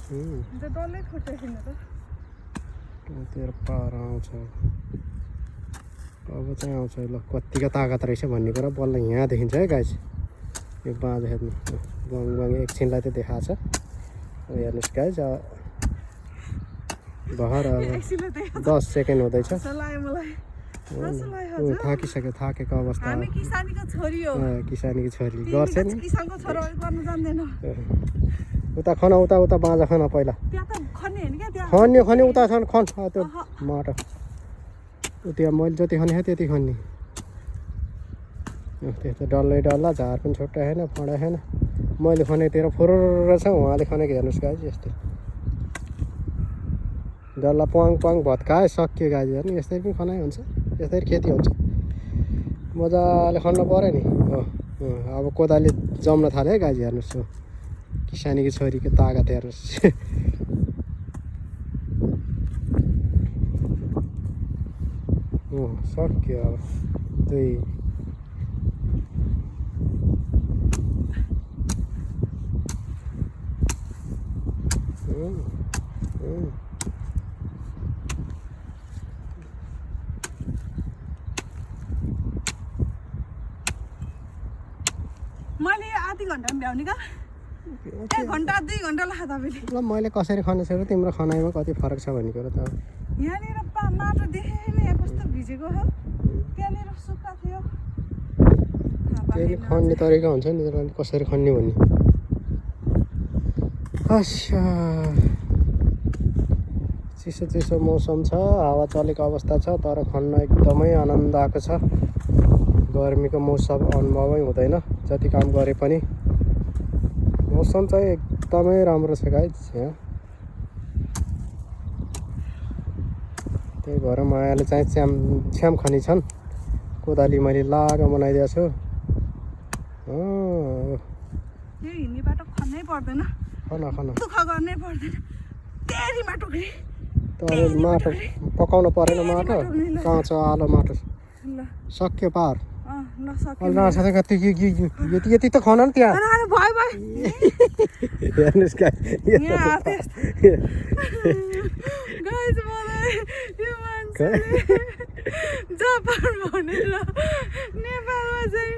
डल्लै खोज्दैन त तेरो पार आउँछ अब चाहिँ आउँछ ल कतिको तागत रहेछ भन्ने कुरा बल्ल यहाँ देखिन्छ है गाइस यो बाँझो हेर्नु बङ बङ एकछिनलाई त देखाएको छ हेर्नुहोस् गाइस भर अब 10 सेकेन्ड हुँदैछ थाकिसक्यो थाकेको अवस्था किसानीको छोरी गर्छ नि उता खन उता बाँझा खन पहिला खन्यो उता खन त्यो माटो त्यहाँ मैले जति खने त्यति खन्ने त्यस्तो डल्लै डल्ला झार पनि छुट्टा छैन फडा छैन मैले खनेतिर फुरुर छ उहाँले खनेको हेर्नुहोस् गाई यस्तो डल्ला प्वाङ प्वाङ भत्कायो सक्यो गाई हेर्नु यस्तरी पनि खनाइ हुन्छ यस्तरी खेती हुन्छ मजाले खन्न पऱ्यो नि हो अब कोदाले जम्न थाल्यो है गाई हेर्नुहोस् हो किसानीको छोरीको तागत हेर्नुहोस् सक्यो अब त्यही मैले आधी घन्टामा भ्याउने का 1 घन्टा 2 घन्टा लाग्छ तपाईले ल मैले कसरी खनेछु र तिम्रो खनाइमा कति फरक छ भन्ने कुरा त यहाँनिर माटो देखेन यहाँ कस्तो भिजेको हो त्यहाँनिर सुक्खा थियो त्यही खन्ने तरिका हुन्छ नि तर कसरी खन्ने भन्ने अच्छा चिसो चिसो मौसम छ हावा चलेको अवस्था छ तर खन्न एकदमै आनन्द आएको छ गर्मीको मौसम अनुभवै हुँदैन जति काम गरे पनि मौसम चाहिँ एकदमै राम्रो छ गाइस यहाँ त्यही भएर मायाले चाहिँ छ्याम खनी छन् कोदाली मैले लाग बनाइदिएको छु यो हिँड्ने बाटो खन्नै पर्दैन खन दुःख गर्नै पर्दैन तेरी माटो तर माटो पकाउनु परेन माटो काँचो आलो माटो सक्यो पार यति त खन नि त्यहाँ हेर्नुहोस् जापान भनेर नेपालमा चाहिँ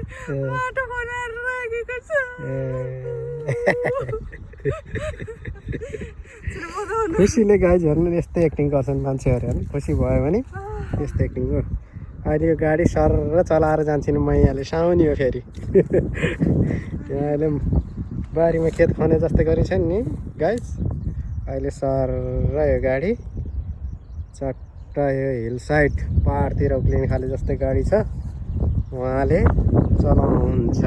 माटो बनाएर राखेको छ खुसीले गाइज हेर्नु यस्तै एक्टिङ गर्छन् मान्छेहरू हेर्नु खुसी भयो भने यस्तो एक्टिङ हो अहिले यो गाडी सर चलाएर जान्छु नि म यहाँले साउनी हो फेरि यहाँले बारीमा खेत खने जस्तै गरिन्छ नि गाइज अहिले सर यो गाडी चट्ट यो हिल साइड पहाडतिर उक्लिने खाले जस्तै गाडी छ उहाँले चलाउनुहुन्छ